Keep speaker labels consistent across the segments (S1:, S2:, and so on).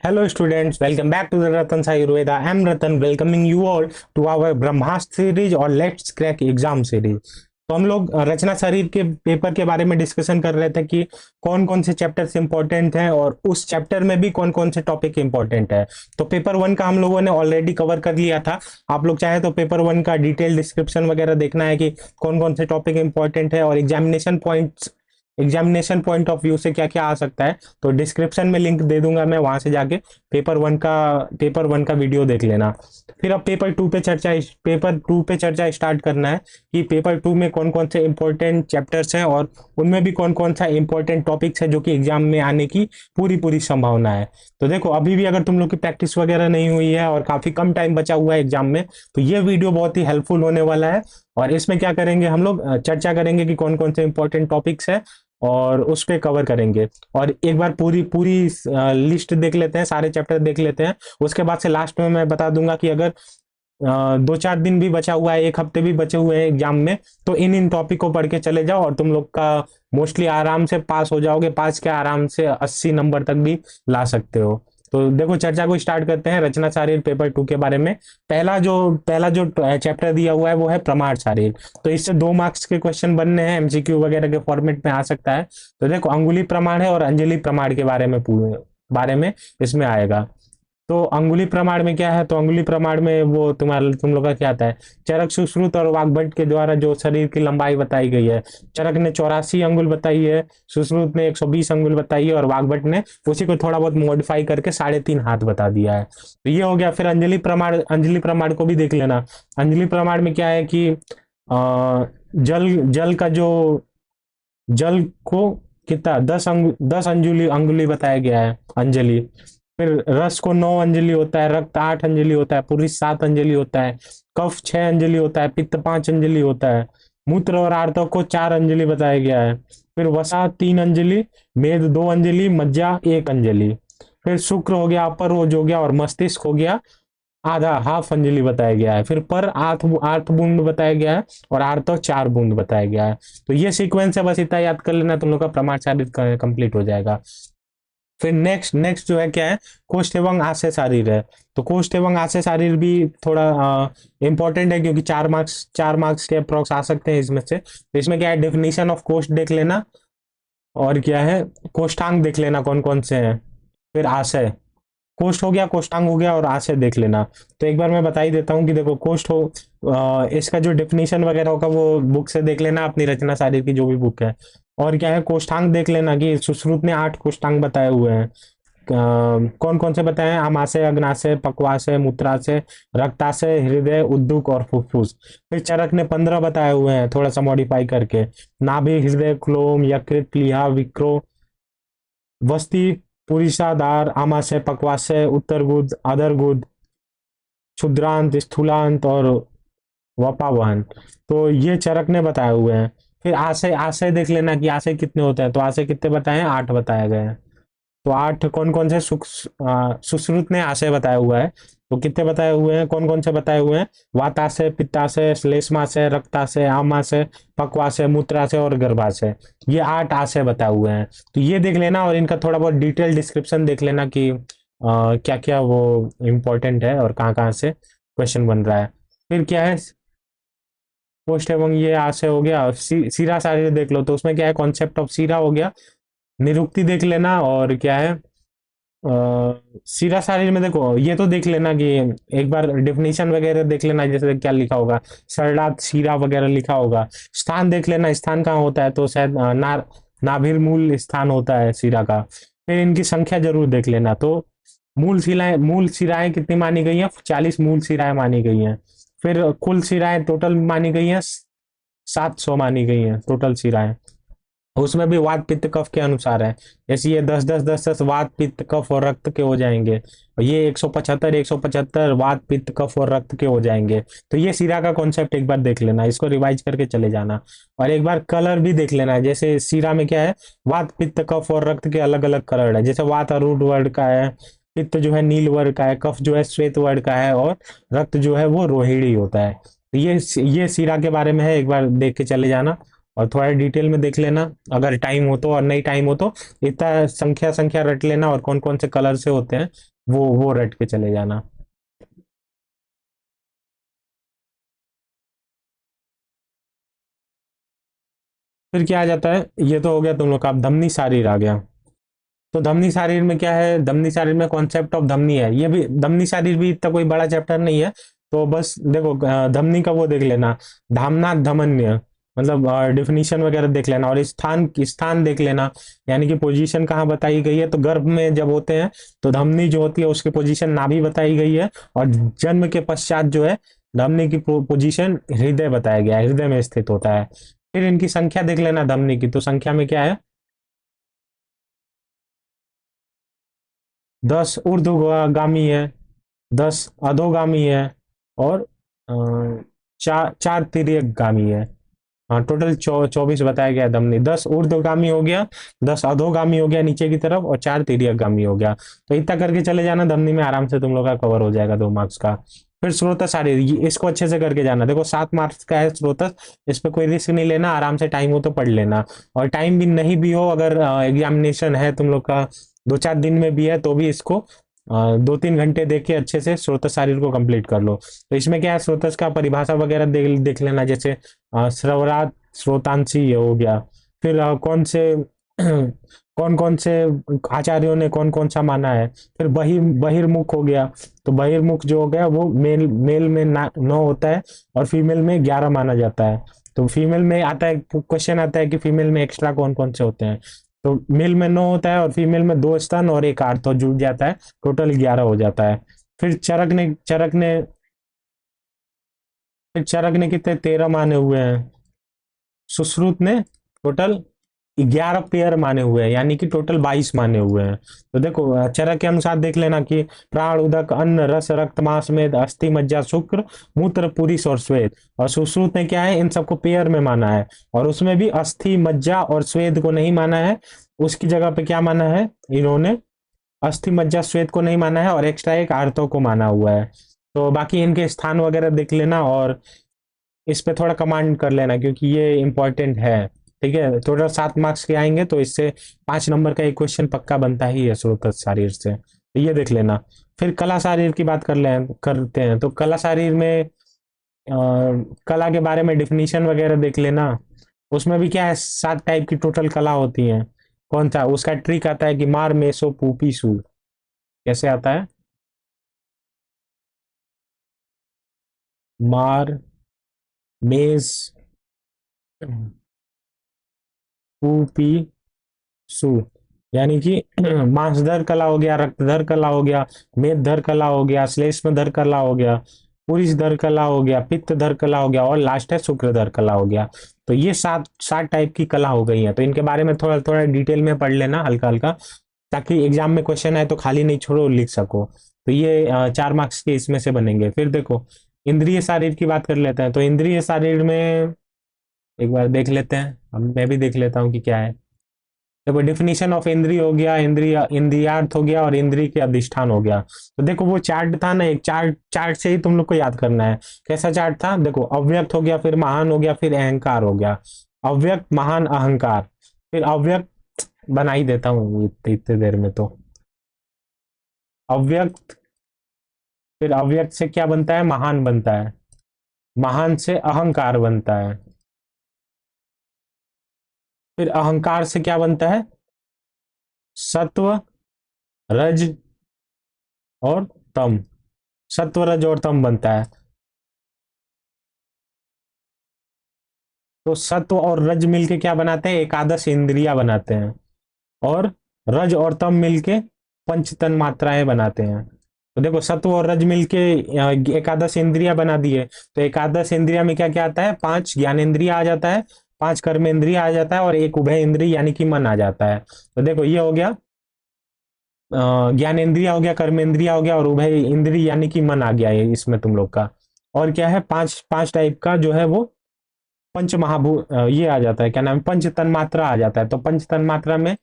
S1: Hello students, welcome back to the Ratan Sai Ayurveda. I am Ratan, welcoming you all to our Brahmastra series और let's crack exam series. तो हम लोग रचना शरीर के paper के बारे में डिस्कशन कर रहे थे कि कौन कौन से चैप्टर्स इंपॉर्टेंट हैं और उस चैप्टर में भी कौन कौन से टॉपिक इंपॉर्टेंट है। तो पेपर वन का हम लोगों ने ऑलरेडी कवर कर लिया था। आप लोग चाहे तो पेपर वन का डिटेल डिस्क्रिप्शन वगैरह देखना है कि कौन कौन से टॉपिक इंपॉर्टेंट है और एग्जामिनेशन पॉइंट ऑफ व्यू से क्या क्या आ सकता है, तो डिस्क्रिप्शन में लिंक दे दूंगा मैं, वहां से जाके पेपर वन का वीडियो देख लेना। फिर अब पेपर टू पे चर्चा स्टार्ट करना है कि पेपर टू में कौन कौन से इंपॉर्टेंट चैप्टर्स हैं और उनमें भी कौन कौन सा इंपॉर्टेंट टॉपिक्स है जो कि एग्जाम में आने की पूरी पूरी संभावना है। तो देखो, अभी भी अगर तुम लोग की प्रैक्टिस वगैरह नहीं हुई है और काफी कम टाइम बचा हुआ है एग्जाम में, तो ये वीडियो बहुत ही हेल्पफुल होने वाला है। और इसमें क्या करेंगे, हम लोग चर्चा करेंगे कि कौन कौन से इंपॉर्टेंट टॉपिक्स है और उस पे कवर करेंगे। और एक बार पूरी पूरी लिस्ट देख लेते हैं, सारे चैप्टर देख लेते हैं। उसके बाद से लास्ट में मैं बता दूंगा कि अगर 2-4 दिन भी बचा हुआ है, एक हफ्ते भी बचे हुए हैं एग्जाम में, तो इन इन टॉपिक को पढ़ के चले जाओ और तुम लोग का मोस्टली आराम से पास हो जाओगे। पास के आराम से 80 नंबर तक भी ला सकते हो। तो देखो, चर्चा को स्टार्ट करते हैं रचना शारीर पेपर टू के बारे में। पहला जो चैप्टर दिया हुआ है वो है प्रमाण शारीर। तो इससे 2 मार्क्स के क्वेश्चन बनने हैं, एमसीक्यू वगैरह के फॉर्मेट में आ सकता है। तो देखो, अंगुली प्रमाण है और अंजलि प्रमाण के बारे में इसमें आएगा। तो अंगुली प्रमाण में क्या है, तो अंगुली प्रमाण में वो तुम लोग का क्या आता है, चरक सुश्रुत और वाग्भट के द्वारा जो शरीर की लंबाई बताई गई है। चरक ने 84 अंगुल बताई है, सुश्रुत ने 120 अंगुल बताई है और वाग्भट ने उसी को थोड़ा बहुत मॉडिफाई करके 3.5 हाथ बता दिया है। तो ये हो गया। फिर अंजलि प्रमाण को भी देख लेना। अंजलि प्रमाण में क्या है कि जल जल का जो जल को कितना 10 अंगुली बताया गया है, अंजलि। फिर रस को 9 अंजलि होता है, रक्त 8 अंजलि होता है, पुरुष 7 अंजलि होता है, कफ 6 अंजलि होता है, पित्त 5 अंजलि होता है, मूत्र और आर्तव को 4 अंजलि बताया गया है। फिर वसा 3 अंजलि, मेद 2 अंजलि, मज्जा 1 अंजलि। फिर शुक्र हो गया, अपर ओज हो गया और मस्तिष्क हो गया आधा हाफ अंजलि बताया गया है। फिर पर 8 बूंद बताया गया है और आर्तव 4 बूंद बताया गया है। तो ये सीक्वेंस है, बस इतना याद कर लेना, तुम लोग का प्रमाण शारीर कंप्लीट हो जाएगा। फिर नेक्स्ट जो है क्या है, कोष्ठ एवं आशय शारीर है। तो कोष्ठ एवं आशय शारीर भी थोड़ा इंपॉर्टेंट है, क्योंकि 4 मार्क्स के अप्रॉक्स आ सकते हैं इसमें से। तो इसमें क्या है, डेफिनेशन ऑफ कोष्ठ देख लेना और क्या है, कोष्ठांग देख लेना कौन कौन से हैं। फिर आशय, कोष्ठ हो गया, कोष्ठांग हो गया और आशय देख लेना। तो एक बार मैं बता ही देता हूँ कि देखो, इसका जो डेफिनेशन वगैरह होगा वो बुक से देख लेना, अपनी रचना शारीर की जो भी बुक है। और क्या है, कोष्ठांग देख लेना कि सुश्रुत ने 8 कोष्ठांग बताए हुए हैं। कौन कौन से बताए हैं, आमाशय, अग्नाशय, पक्वाशय, मूत्राशय, रक्ताशय, हृदय, उद्दुक और फुफ्फुस। फिर चरक ने 15 बताए हुए हैं, थोड़ा सा मॉडिफाई करके। नाभि, हृदय, क्लोम, यकृत, प्लीहा, विक्रो, वस्ती, पुरीसाधार, आमाशय, पक्वाशय, उत्तरगुद, अधरगुद, क्षुद्रांत, स्थूलांत और वपावहन। तो ये चरक ने बताए हुए हैं। फिर आशय आशय देख लेना कि आशय कितने होते हैं। तो आशय कितने बताए हैं, 8 बताए गए हैं। तो 8 कौन कौन से, सुश्रुत ने आशय बताया हुआ है। तो कितने बताए हुए हैं, कौन कौन से बताए हुए हैं, वाताशय, पित्ताशय, श्लेष्माशय, रक्ताशय, आमाशय, पक्वाशय, मूत्राशय और गर्भाशय। ये 8 आशय बताए हुए हैं। तो ये देख लेना और इनका थोड़ा बहुत डिटेल डिस्क्रिप्शन देख लेना कि क्या क्या वो इम्पोर्टेंट है और कहाँ कहाँ से क्वेश्चन बन रहा है। फिर क्या है, पोस्ट एवं ये आशय हो गया। सीरा शारीर देख लो, तो उसमें क्या है, कॉन्सेप्ट ऑफ सीरा हो गया। निरुक्ति देख लेना और क्या है, सीरा शारीर में देखो, ये तो देख लेना कि एक बार डेफिनेशन वगैरह देख लेना, जैसे क्या लिखा होगा, सरलात सीरा वगैरह लिखा होगा। स्थान देख लेना, स्थान कहाँ होता है, तो शायद नाभिर मूल स्थान होता है सीरा का। फिर इनकी संख्या जरूर देख लेना। तो मूल सिराएं कितनी मानी गई हैं, 40 मूल सिराएं मानी गई हैं। फिर कुल सिराएं टोटल मानी गई हैं, 700 मानी गई हैं टोटल सिराएं। उसमें भी वात पित्त कफ के अनुसार है। जैसे ये 10 10 10 10 वात पित्त कफ और रक्त के हो जाएंगे, और ये 175 वात पित्त कफ और रक्त के हो जाएंगे। तो ये सीरा का कॉन्सेप्ट एक बार देख लेना, इसको रिवाइज करके चले जाना। और एक बार कलर भी देख लेना है, जैसे सीरा में क्या है, वात पित्त कफ और रक्त के अलग अलग कलर है। जैसे वात अरूढ़ वर्ण का है, पित्त जो है नील वर्ण का है, कफ जो है श्वेत वर्ण का है और रक्त जो है वो रोहिणी होता है। तो ये सीरा के बारे में है, एक बार देख के चले जाना। और थोड़ा डिटेल में देख लेना अगर टाइम हो तो, और नहीं टाइम हो तो इतना संख्या संख्या रट लेना, और कौन कौन से कलर से होते हैं वो रट के चले जाना। फिर क्या आ जाता है, ये तो हो गया तुम लोग का। अब धमनी शारीर आ गया। तो धमनी शारीर में क्या है, धमनी शारीर में कॉन्सेप्ट ऑफ धमनी है। ये भी धमनी शारीर भी इतना कोई बड़ा चैप्टर नहीं है। तो बस देखो धमनी का वो देख लेना, धामना धमन्य, मतलब डिफिनीशन वगैरह देख लेना, और स्थान स्थान देख लेना, यानी कि पोजीशन कहाँ बताई गई है। तो गर्भ में जब होते हैं तो धमनी जो होती है उसकी पोजीशन नाभि बताई गई है, और जन्म के पश्चात जो है धमनी की पोजीशन हृदय बताया गया है, हृदय में स्थित होता है। फिर इनकी संख्या देख लेना धमनी की, तो संख्या में क्या है, 10 ऊर्ध्वगामी है, 10 अधोगामी है, और चार चार तिर्यकगामी है। हाँ, टोटल 24 बताया गया है धमनी। 10 ऊर्ध्वगामी हो गया, 10 अधोगामी हो गया नीचे की तरफ, और 4 तिर्यकगामी हो गया। तो इतना करके चले जाना धमनी में, आराम से तुम लोग का कवर हो जाएगा 2 मार्क्स का। फिर स्रोतस शारीर, इसको अच्छे से करके जाना। देखो 7 मार्क्स का है स्रोतस, इस पे कोई रिस्क नहीं लेना, आराम से टाइम हो तो पढ़ लेना। और टाइम भी नहीं भी हो, अगर एग्जामिनेशन है तुम लोग का 2-4 दिन में भी है, तो भी इसको 2-3 घंटे देख के अच्छे से स्रोतस शारीर को कंप्लीट कर लो। तो इसमें क्या है, स्रोतस का परिभाषा वगैरह देख लेना, जैसे श्रवरात स्रोतांशी ये हो गया। फिर कौन से कौन कौन से आचार्यों ने कौन कौन सा माना है। फिर बहिर्मुख हो गया। तो बहिर्मुख जो हो गया वो मेल मेल में 9 होता है, और फीमेल में 11 माना जाता है। तो फीमेल में आता है, क्वेश्चन आता है कि फीमेल में एक्स्ट्रा कौन कौन से होते हैं। तो मेल में 9 होता है, और फीमेल में 2 स्तन और 1 आर्त तो जुड़ जाता है, टोटल 11 हो जाता है। फिर चरक ने कितने 13 माने हुए हैं। सुश्रुत ने टोटल 11 पेयर माने हुए हैं, यानी कि टोटल 22 माने हुए हैं। तो देखो चरक के अनुसार देख लेना कि प्राण उदक अन्न रस रक्त मांस मेद अस्थि मज्जा शुक्र मूत्र पुरीस और श्वेत। और सुश्रुत ने क्या है, इन सबको पेयर में माना है, और उसमें भी अस्थि मज्जा और श्वेत को नहीं माना है। उसकी जगह पे क्या माना है इन्होंने, अस्थि मज्जा श्वेत को नहीं माना है, और एक्स्ट्रा एक आर्तों को माना हुआ है। तो बाकी इनके स्थान वगैरह देख लेना, और इस पे थोड़ा कमांड कर लेना, क्योंकि ये इंपॉर्टेंट है। ठीक है, टोटल 7 मार्क्स के आएंगे, तो इससे 5 नंबर का एक क्वेश्चन पक्का बनता ही है स्रोत शारीर से, तो ये देख लेना। फिर कला शारीर की बात करते हैं। तो कला शारीर में कला के बारे में डिफिनीशन वगैरह देख लेना। उसमें भी क्या है, 7 टाइप की टोटल कला होती है। कौन सा उसका ट्रिक आता है कि मार मेसो पूपी सू, कैसे आता है, मार मेज पूपी सु, यानी कि मांसधर कला हो गया, रक्तधर कला हो गया, मेदधर कला हो गया, श्लेष्मधर कला हो गया, पुरुषधर कला हो गया, पित्तधर कला हो गया, और लास्ट है शुक्रधर कला हो गया। तो ये 7 टाइप की कला हो गई है। तो इनके बारे में थोड़ा थोड़ा डिटेल में पढ़ लेना हल्का हल्का, ताकि एग्जाम में क्वेश्चन आए तो खाली नहीं छोड़ो, लिख सको। तो ये 4 मार्क्स के इसमें से बनेंगे। फिर देखो इंद्रिय शारीर की बात कर लेते हैं। तो इंद्रिय शारीर में एक बार देख लेते हैं, अब मैं भी देख लेता हूँ कि क्या है। देखो डिफिनीशन ऑफ इंद्रिय हो गया, इंद्रिय इंद्रियार्थ हो गया, और इंद्रिय के अधिष्ठान हो गया। तो देखो वो चार्ट था ना, एक चार्ट चार्ट से ही तुम लोग को याद करना है। कैसा चार्ट था, देखो अव्यक्त हो गया, फिर महान हो गया, फिर अहंकार हो गया। अव्यक्त महान अहंकार, फिर अव्यक्त बना ही देता हूँ इतनी देर में। तो अव्यक्त, फिर अव्यक्त से क्या बनता है, महान बनता है, महान से अहंकार बनता है, फिर अहंकार से क्या बनता है, सत्व रज और तम, सत्व रज और तम बनता है। तो सत्व और रज मिलके क्या बनाते हैं, एकादश इंद्रिया बनाते हैं, और रज और तम मिलके पंचतन मात्राएं बनाते हैं। तो देखो सत्व और रज मिलके एकादश इंद्रिया बना दिए। तो एकादश इंद्रिया में क्या क्या आता है, 5 ज्ञानेंद्रिया आ जाता है, 5 कर्मेंद्रिया आ जाता है, और एक उभय इंद्रिय यानी कि मन आ जाता है। तो देखो ये हो गया ज्ञानेंद्रिया हो गया, कर्मेंद्रिया हो गया, और उभय इंद्रिय यानी कि मन आ गया है इसमें तुम लोग का। और क्या है, 5 टाइप का जो है वो पंच महाभूत ये आ जाता है, क्या नाम है, पंच तन्मात्रा आ जाता है। तो पंच तन्मात्रा में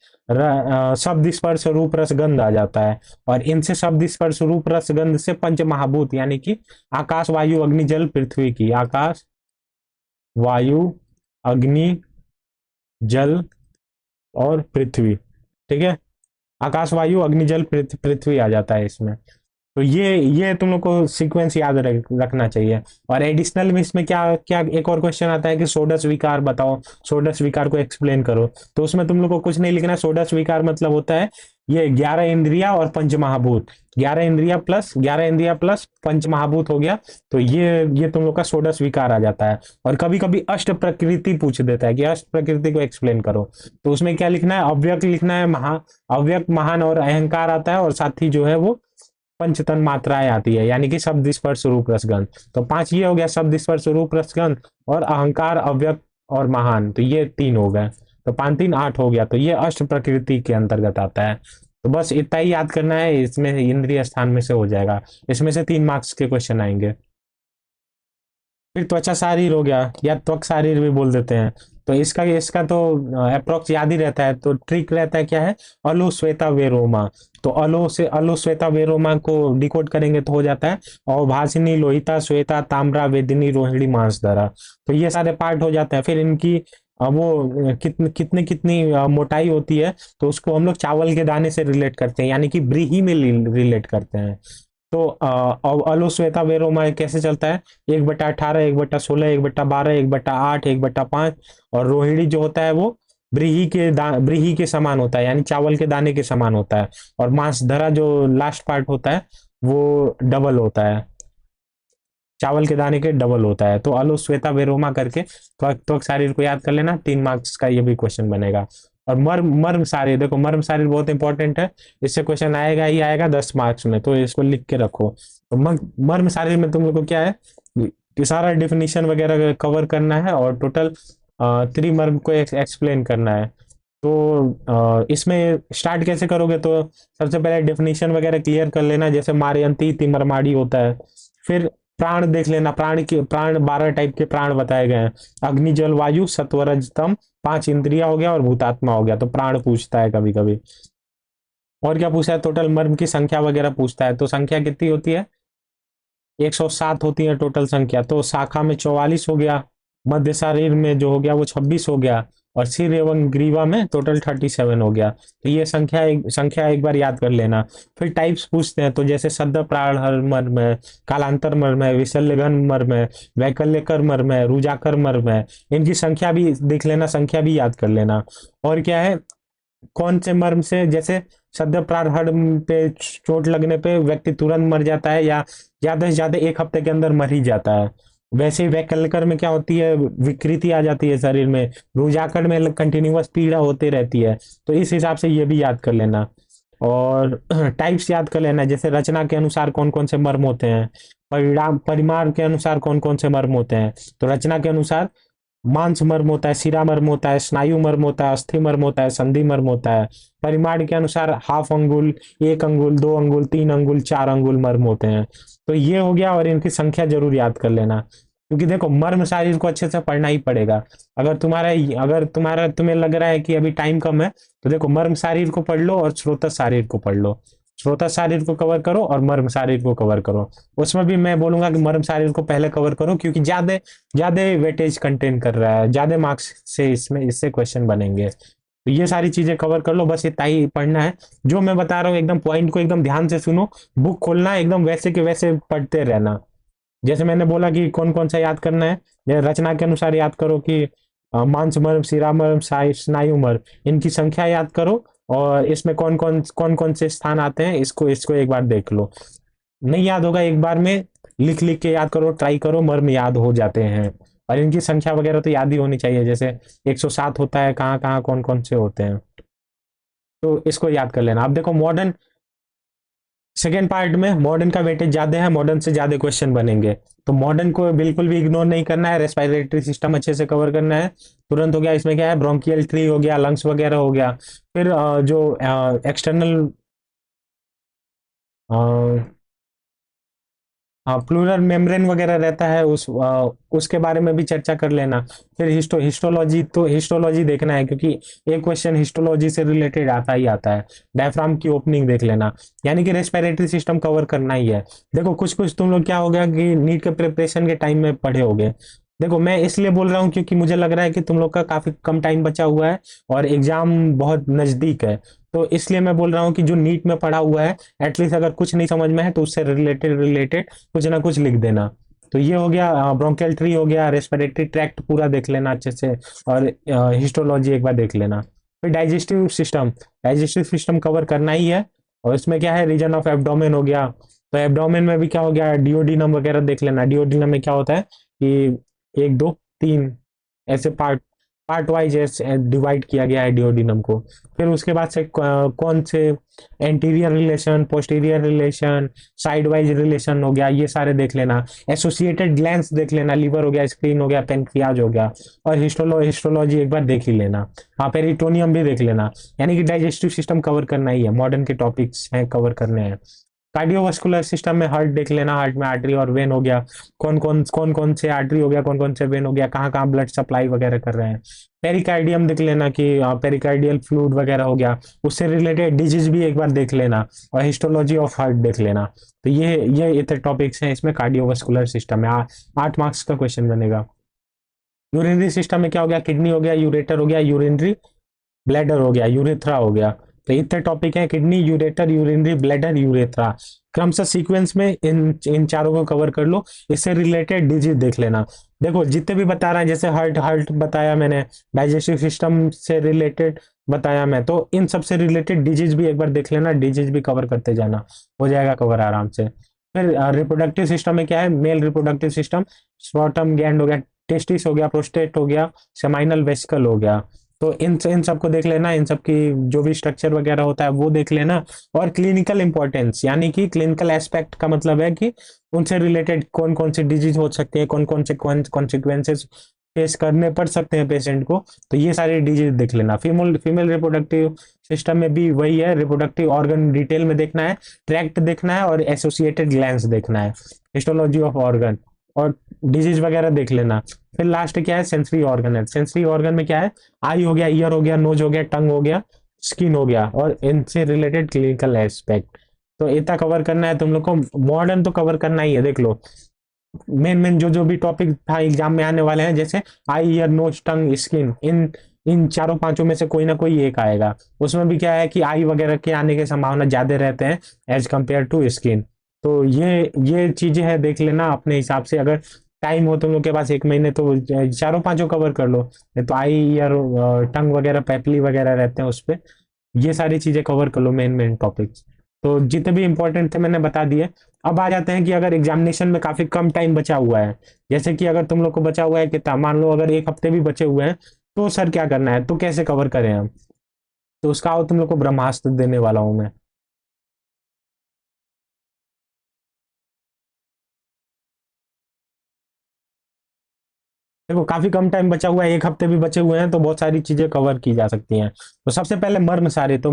S1: शब्द स्पर्श रूप रस गंध आ जाता है, और इनसे शब्द स्पर्श रूप रस गंध से पंच महाभूत यानी कि आकाश वायु अग्नि जल पृथ्वी की, आकाश वायु अग्नि जल और पृथ्वी, ठीक है। आकाश, वायु, अग्नि, जल, पृथ्वी आ जाता है इसमें। तो ये तुम लोग को सीक्वेंस याद रखना चाहिए। और एडिशनल में इसमें क्या क्या एक और क्वेश्चन आता है कि षोडश विकार बताओ, षोडश विकार को एक्सप्लेन करो। तो उसमें तुम लोग को कुछ नहीं लिखना है। षोडश विकार मतलब होता है ये 11 इंद्रिया और पंच महाभूत, 11 इंद्रिया प्लस पंच महाभूत हो गया। तो ये तुम लोग का षोडश विकार आ जाता है। और कभी कभी अष्ट प्रकृति पूछ देता है कि अष्ट प्रकृति को एक्सप्लेन करो। तो उसमें क्या लिखना है, अव्यक्त लिखना है, अव्यक्त, महान और अहंकार आता है, और साथ ही जो है वो पंचतन मात्राएं आती है, यानी कि शब्द स्पर्श रूप रसगंध। तो 5 ये हो गया, शब्द स्पर्श रूप रसगंध और अहंकार, अव्यक्त और महान, तो ये 3 हो गए। तो 5 3 8 हो गया। तो ये अष्ट प्रकृति के अंतर्गत आता है। तो बस इतना ही याद करना है, इसमें इंद्रिय स्थान में से हो जाएगा। इसमें से 3 मार्क्स के क्वेश्चन आएंगे। फिर त्वचा शारीर हो गया, या त्वक शारीर भी बोल देते हैं। तो इसका इसका तो अप्रोक्स याद ही रहता है। तो ट्रिक रहता है क्या है, अलो श्वेता वेरोमा। तो अलो से अलो श्वेता वेरोमा को डिकोड करेंगे तो हो जाता है अवभाषिनी, लोहिता, श्वेता, ताम्रा, वेदिनी, रोहिणी, मांसधरा। तो ये सारे पार्ट हो जाते हैं। फिर इनकी वो कितनी कितनी मोटाई होती है, तो उसको हम लोग चावल के दाने से रिलेट करते हैं, यानी कि ब्रीही में रिलेट करते हैं। तो अलो श्वेता वेरोमा कैसे चलता है, 1/18, 1/16, 1/12, 1/8, 1/5। और रोहिणी जो होता है वो ब्रीही के समान होता है, यानी चावल के दाने के समान होता है। और मांसधरा जो लास्ट पार्ट होता है वो डबल होता है, चावल के दाने के डबल होता है। तो अलो श्वेता वेरोमा करके त्वक शरीर को याद कर लेना, 3 मार्क्स का ये भी क्वेश्चन बनेगा। और मर्म मर्म शारीर, देखो मर्म शारीर बहुत इंपॉर्टेंट है, इससे क्वेश्चन आएगा ही आएगा 10 मार्क्स में, तो इसको लिख के रखो। तो मर्म शारीर में तुम लोग को क्या है कि सारा डिफिनीशन वगैरह कवर करना है, और टोटल त्रिमर्म को एक्सप्लेन करना है। तो इसमें स्टार्ट कैसे करोगे, तो सबसे पहले डेफिनेशन वगैरह क्लियर कर लेना, जैसे मारयंती, तिमरमाड़ी होता है। फिर प्राण देख लेना, प्राण 12 टाइप के प्राण बताए गए हैं, अग्नि, जल, वायु, सत्वरजतम, 5 इंद्रिया हो गया और भूतात्मा हो गया। तो प्राण पूछता है कभी कभी। और क्या पूछा है, टोटल मर्म की संख्या वगैरह पूछता है। तो संख्या कितनी होती है, 107 होती है टोटल संख्या। तो शाखा में 44 हो गया, मध्य शरीर में जो हो गया वो 26 हो गया, और सिर एवं ग्रीवा में टोटल 37 हो गया। तो ये संख्या एक बार याद कर लेना। फिर टाइप्स पूछते हैं, तो जैसे सद्य प्राणहर मर्म है, कालांतर मर्म है, विशल्यघन मर्म है, वैकल्यकर मर्म है, रुजाकर मर्म है। इनकी संख्या भी देख लेना, संख्या भी याद कर लेना। और क्या है, कौन से मर्म से, जैसे सद्य प्राणहर पे चोट लगने पे व्यक्ति तुरंत मर जाता है, या ज्यादा से ज्यादा 1 हफ्ते के अंदर मर ही जाता है। वैसे ही वैकल्कर में क्या होती है, विकृति आ जाती है शरीर में। रुजाकड़ में कंटिन्यूअस पीड़ा होती रहती है। तो इस हिसाब से ये भी याद कर लेना। और टाइप्स याद कर लेना, जैसे रचना के अनुसार कौन कौन से मर्म होते हैं, परिमाण के अनुसार कौन कौन से मर्म होते हैं। तो रचना के अनुसार मांस मर्म होता है, शिरा मर्म होता है, स्नायु मर्म होता है, अस्थि मर्म होता है, संधि मर्म होता है। परिमाण के अनुसार हाफ अंगुल, 1 अंगुल, 2 अंगुल, 3 अंगुल, 4 अंगुल मर्म होते हैं। तो ये हो गया, और इनकी संख्या जरूर याद कर लेना, क्योंकि देखो मर्म शारीर को अच्छे से पढ़ना ही पड़ेगा। अगर तुम्हें लग रहा है कि अभी टाइम कम है, तो देखो मर्म शारीर को पढ़ लो और श्रोता शारीर को पढ़ लो। श्रोता शारीर को कवर करो और मर्म शारीर को कवर करो। उसमें भी मैं बोलूंगा कि मर्म शारीर को पहले कवर करो, क्योंकि ज्यादा ज्यादा वेटेज कंटेन कर रहा है, ज्यादा मार्क्स से इससे क्वेश्चन बनेंगे। तो ये सारी चीजें कवर कर लो, बस इतना ही पढ़ना है। जो मैं बता रहा हूँ एकदम पॉइंट को एकदम ध्यान से सुनो, बुक खोलना है, एकदम वैसे के वैसे पढ़ते रहना। जैसे मैंने बोला कि कौन कौन सा याद करना है, रचना के अनुसार याद करो कि मांस मर्म, शिरा मर्म, स्नायु मर्म, इनकी संख्या याद करो। और इसमें कौन कौन से स्थान आते हैं, इसको इसको एक बार देख लो। नहीं याद होगा एक बार में, लिख लिख के याद करो, ट्राई करो, मर्म याद हो जाते हैं। और इनकी संख्या वगैरह तो याद ही होनी चाहिए, जैसे 107 होता है, कहाँ कहाँ कौन कौन से होते हैं। तो इसको याद कर लेना। अब देखो मॉडर्न सेकेंड पार्ट में मॉडर्न का वेटेज ज्यादा है, मॉडर्न से ज्यादा क्वेश्चन बनेंगे। तो मॉडर्न को बिल्कुल भी इग्नोर नहीं करना है, रेस्पिरेटरी सिस्टम अच्छे से कवर करना है। तुरंत हो गया, इसमें क्या है, ब्रोंकियल ट्री हो गया, लंग्स वगैरह हो गया। फिर जो एक्सटर्नल हाँ प्लूरल मेम्ब्रेन वगैरह रहता है, उसके बारे में भी चर्चा कर लेना। फिर हिस्टोलॉजी, तो हिस्टोलॉजी देखना है, क्योंकि एक क्वेश्चन हिस्टोलॉजी से रिलेटेड आता ही आता है। डायफ्राम की ओपनिंग देख लेना, यानी कि रेस्पिरेटरी सिस्टम कवर करना ही है। देखो कुछ कुछ तुम लोग क्या हो गया कि नीट के प्रिपरेशन के टाइम में पढ़े होगे, देखो मैं इसलिए बोल रहा हूँ क्योंकि मुझे लग रहा है कि तुम लोग का काफी कम टाइम बचा हुआ है और एग्जाम बहुत नजदीक है। तो इसलिए मैं बोल रहा हूँ कि जो नीट में पढ़ा हुआ है, एटलीस्ट अगर कुछ नहीं समझ में है तो उससे रिलेटेड रिलेटेड कुछ ना कुछ लिख देना। तो ये हो गया, ब्रोंकियल ट्री हो गया, रेस्पिरेटरी ट्रैक्ट पूरा देख लेना अच्छे से, और हिस्टोलॉजी एक बार देख लेना। फिर डाइजेस्टिव सिस्टम कवर करना ही है। और इसमें क्या है, रीजन ऑफ एब्डोमेन हो गया। तो एब्डोमेन में भी क्या हो गया, डिओडिनम वगैरह देख लेना। डिओडिनम में क्या होता है कि एक दो तीन ऐसे पार्ट पार्ट वाइज डिवाइड किया गया है डिओडिनम को। फिर उसके बाद से कौन से anterior relation, posterior relation, side wise relation हो गया, ये सारे देख लेना। एसोसिएटेड ग्लैंड्स देख लेना, लीवर हो गया, स्क्रीन हो गया, पेनक्रियाज हो गया। और हिस्टोलॉजी एक बार देख ही लेना। हाँ, पेरिटोनियम भी देख लेना। यानी कि डाइजेस्टिव सिस्टम कवर करना ही है, मॉडर्न के टॉपिक्स हैं कवर करने हैं। कार्डियोवास्कुलर सिस्टम में हार्ट देख लेना, हार्ट में आर्टरी और वेन हो गया। कौन कौन से आर्टरी हो गया, कौन कौन से वेन हो गया, कहाँ कहाँ ब्लड सप्लाई वगैरह कर रहे हैं। पेरिकार्डियम देख लेना कि पेरिकार्डियल फ्लूइड वगैरह हो गया, उससे रिलेटेड डिजीज भी एक बार देख लेना। और हिस्टोलॉजी ऑफ हार्ट देख लेना। तो ये इतने टॉपिक्स हैं इसमें कार्डियोवास्कुलर सिस्टम में। 8 मार्क्स का क्वेश्चन बनेगा। यूरिनरी सिस्टम में क्या हो गया, किडनी हो गया, यूरेटर हो गया, यूरिनरी ब्लैडर हो गया, यूरेथ्रा हो गया। तो इतने टॉपिक हैं, kidney, ureter, urinary bladder, urethra. क्रमशः सीक्वेंस में इन चारों को कवर कर लो। इससे रिलेटेड डिजीज देख लेना। देखो जितने भी बता रहे हैं, जैसे हार्ट हार्ट बताया मैंने, डाइजेस्टिव सिस्टम से रिलेटेड बताया मैं, तो इन सब से रिलेटेड डिजीज भी एक बार देख लेना। डिजीज भी कवर करते जाना, हो जाएगा कवर आराम से। फिर रिप्रोडक्टिव सिस्टम में क्या है, male reproductive system, scrotum gland हो गया, टेस्टिस हो गया, प्रोस्टेट हो गया, सेमाइनल वेसिकल हो गया। तो इन सब को देख लेना, इन सब की जो भी स्ट्रक्चर वगैरह होता है वो देख लेना। और क्लिनिकल इंपॉर्टेंस, यानी कि क्लिनिकल एस्पेक्ट का मतलब है कि उनसे रिलेटेड कौन कौन सी डिजीज हो सकती है, कौन कौन से कॉन्सिक्वेंसेस फेस करने पड़ सकते हैं पेशेंट को। तो ये सारी डिजीज देख लेना। फीमेल फीमेल रिप्रोडक्टिव सिस्टम में भी वही है, रिप्रोडक्टिव ऑर्गन डिटेल में देखना है, ट्रैक्ट देखना है, और एसोसिएटेड ग्लैंड्स देखना है, हिस्टोलॉजी ऑफ ऑर्गन, और डिजीज वगैरह देख लेना। फिर लास्ट क्या है, सेंसरी ऑर्गन है। सेंसरी ऑर्गन में क्या है, आई हो गया, ईयर हो गया, नोज हो गया, टंग हो गया, स्किन हो गया, और इनसे रिलेटेड क्लिनिकल एस्पेक्ट। तो इतना कवर करना है तुम लोग को। मॉडर्न तो कवर करना ही है, देख लो। मेन मेन जो जो भी टॉपिक था एग्जाम में आने वाले हैं, जैसे आई, ईयर, नोज, टंग, स्किन, इन इन चारों पांचों में से कोई ना कोई एक आएगा। उसमें भी क्या है कि आई वगैरह के आने की संभावना ज्यादा रहते हैं एज कम्पेयर टू स्किन। तो ये चीजें हैं, देख लेना अपने हिसाब से। अगर टाइम हो तुम लोग के पास 1 महीने, तो चारों पांचों कवर कर लो। नहीं तो आई, ईयर, टंग वगैरह, पेपली वगैरह रहते हैं उस पे। ये सारी चीजें कवर कर लो, मेन मेन टॉपिक्स। तो जितने भी इंपॉर्टेंट थे मैंने बता दिए। अब आ जाते हैं कि अगर एग्जामिनेशन में काफी कम टाइम बचा हुआ है, जैसे कि अगर तुम लोग को बचा हुआ है कितना, मान लो अगर 1 हफ्ते भी बचे हुए हैं, तो सर क्या करना है, तो कैसे कवर करें हम। तो उसका आओ तुम लोग को ब्रह्मास्त्र देने वाला हूं मैं। देखो काफी कम टाइम बचा हुआ है, 1 हफ्ते भी बचे हुए हैं, तो बहुत सारी चीजें कवर की जा सकती हैं। तो सबसे पहले मर्म सारे तो,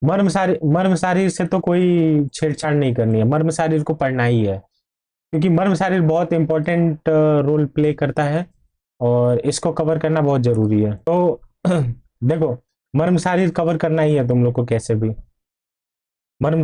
S1: मर्म शारीर से तो कोई छेड़छाड़ नहीं करनी है, मर्म शारीर को पढ़ना ही है। क्योंकि मर्म शारीर बहुत इंपॉर्टेंट रोल प्ले करता है, और इसको कवर करना बहुत जरूरी है। तो देखो, मर्म शारीर कवर करना ही है तुम लोग को कैसे भी। मर्म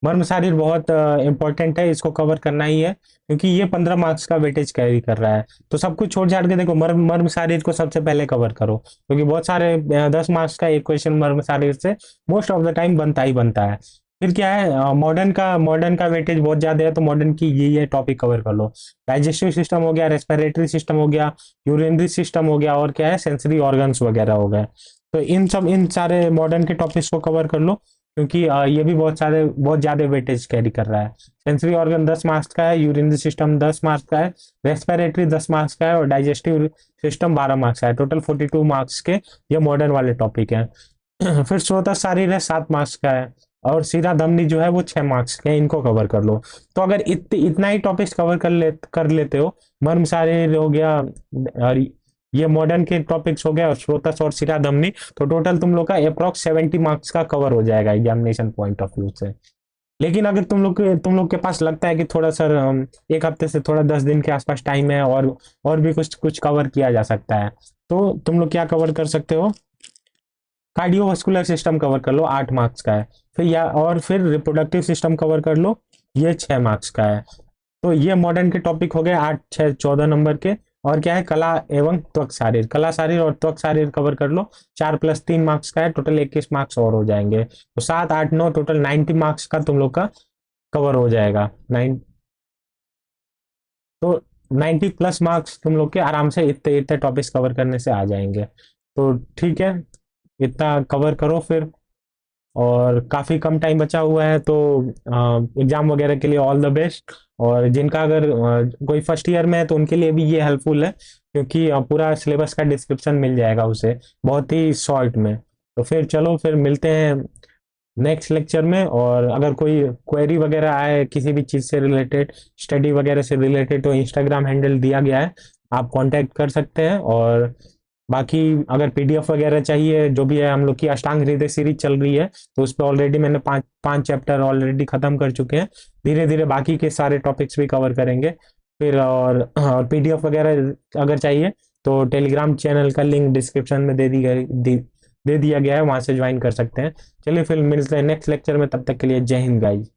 S1: मर्म शारीर बहुत इंपॉर्टेंट है, इसको कवर करना ही है, क्योंकि ये 15 मार्क्स का वेटेज कैरी कर रहा है। तो सब कुछ छोड़ छाड़ के देखो, मर्म मर्म शारीर को सबसे पहले कवर करो, क्योंकि बहुत सारे 10 मार्क्स का एक क्वेश्चन मर्म शारीर से मोस्ट ऑफ द टाइम बनता ही बनता है। फिर क्या है, मॉडर्न का वेटेज बहुत ज्यादा है, तो मॉडर्न की ये टॉपिक कवर कर लो। डाइजेस्टिव सिस्टम हो गया, रेस्पिरेटरी सिस्टम हो गया, यूरिनरी सिस्टम हो गया, और क्या है, सेंसरी ऑर्गन्स वगैरह हो गए। तो इन सारे मॉडर्न के टॉपिक्स को कवर कर लो, क्योंकि ये भी बहुत ज्यादा वेटेज कैरी कर रहा है। सेंसरी ऑर्गन 10 मार्क्स का है, यूरिनरी सिस्टम 10 मार्क्स का है, रेस्पिरेटरी 10 मार्क्स का है, और डाइजेस्टिव सिस्टम 12 मार्क्स का है। टोटल 42 मार्क्स के ये मॉडर्न वाले टॉपिक हैं। फिर स्रोत शारीर है, 7 मार्क्स का है, और सीधा धमनी जो है वो 6 मार्क्स के हैं, इनको कवर कर लो। तो अगर इतना ही टॉपिक्स कवर कर लेते हो, मर्म शारीर हो गया, और ये मॉडर्न के टॉपिक्स हो गए, और स्रोतस और सिरा धमनी, तो टोटल तुम लोग का अप्रॉक्स 70 मार्क्स का कवर हो जाएगा एग्जामिनेशन पॉइंट ऑफ व्यू से। लेकिन अगर तुम लोग के पास लगता है कि थोड़ा सर 1 हफ्ते से थोड़ा 10 दिन के आसपास टाइम है, और भी कुछ कुछ कवर किया जा सकता है, तो तुम लोग क्या कवर कर सकते हो, कार्डियोवास्कुलर सिस्टम कवर कर लो, 8 मार्क्स का है। फिर रिप्रोडक्टिव सिस्टम कवर कर लो, ये 6 मार्क्स का है। तो ये मॉडर्न के टॉपिक हो गए 8, 6, 14 नंबर के। और क्या है, कला एवं त्वक शारीर, कला शारीर और त्वक शारीर कवर कर लो। 4+3 मार्क्स का है, टोटल 21 मार्क्स और हो जाएंगे, तो 7, 8, 9 टोटल 90 मार्क्स का तुम लोग का कवर हो जाएगा। नाइन तो 90+ मार्क्स तुम लोग के आराम से इतने इतने टॉपिक्स कवर करने से आ जाएंगे। तो ठीक है, इतना कवर करो फिर। और काफ़ी कम टाइम बचा हुआ है, तो एग्ज़ाम वगैरह के लिए ऑल द बेस्ट। और जिनका अगर कोई फर्स्ट ईयर में है तो उनके लिए भी ये हेल्पफुल है, क्योंकि पूरा सिलेबस का डिस्क्रिप्शन मिल जाएगा उसे बहुत ही शॉर्ट में। तो फिर चलो, फिर मिलते हैं नेक्स्ट लेक्चर में। और अगर कोई क्वेरी वगैरह आए किसी भी चीज़ से रिलेटेड, स्टडी वगैरह से रिलेटेड, तो इंस्टाग्राम हैंडल दिया गया है, आप कांटेक्ट कर सकते हैं। और बाकी अगर पीडीएफ वगैरह चाहिए, जो भी है, हम लोग की अष्टांग हृदय सीरीज चल रही है, तो उस पर ऑलरेडी मैंने पाँच पाँच चैप्टर ऑलरेडी खत्म कर चुके हैं। धीरे धीरे बाकी के सारे टॉपिक्स भी कवर करेंगे फिर। और पीडीएफ वगैरह अगर चाहिए तो टेलीग्राम चैनल का लिंक डिस्क्रिप्शन में दे दिया गया है, वहां से ज्वाइन कर सकते हैं। चलिए फिर मिलते हैं नेक्स्ट लेक्चर में, तब तक के लिए जय हिंद गाइस।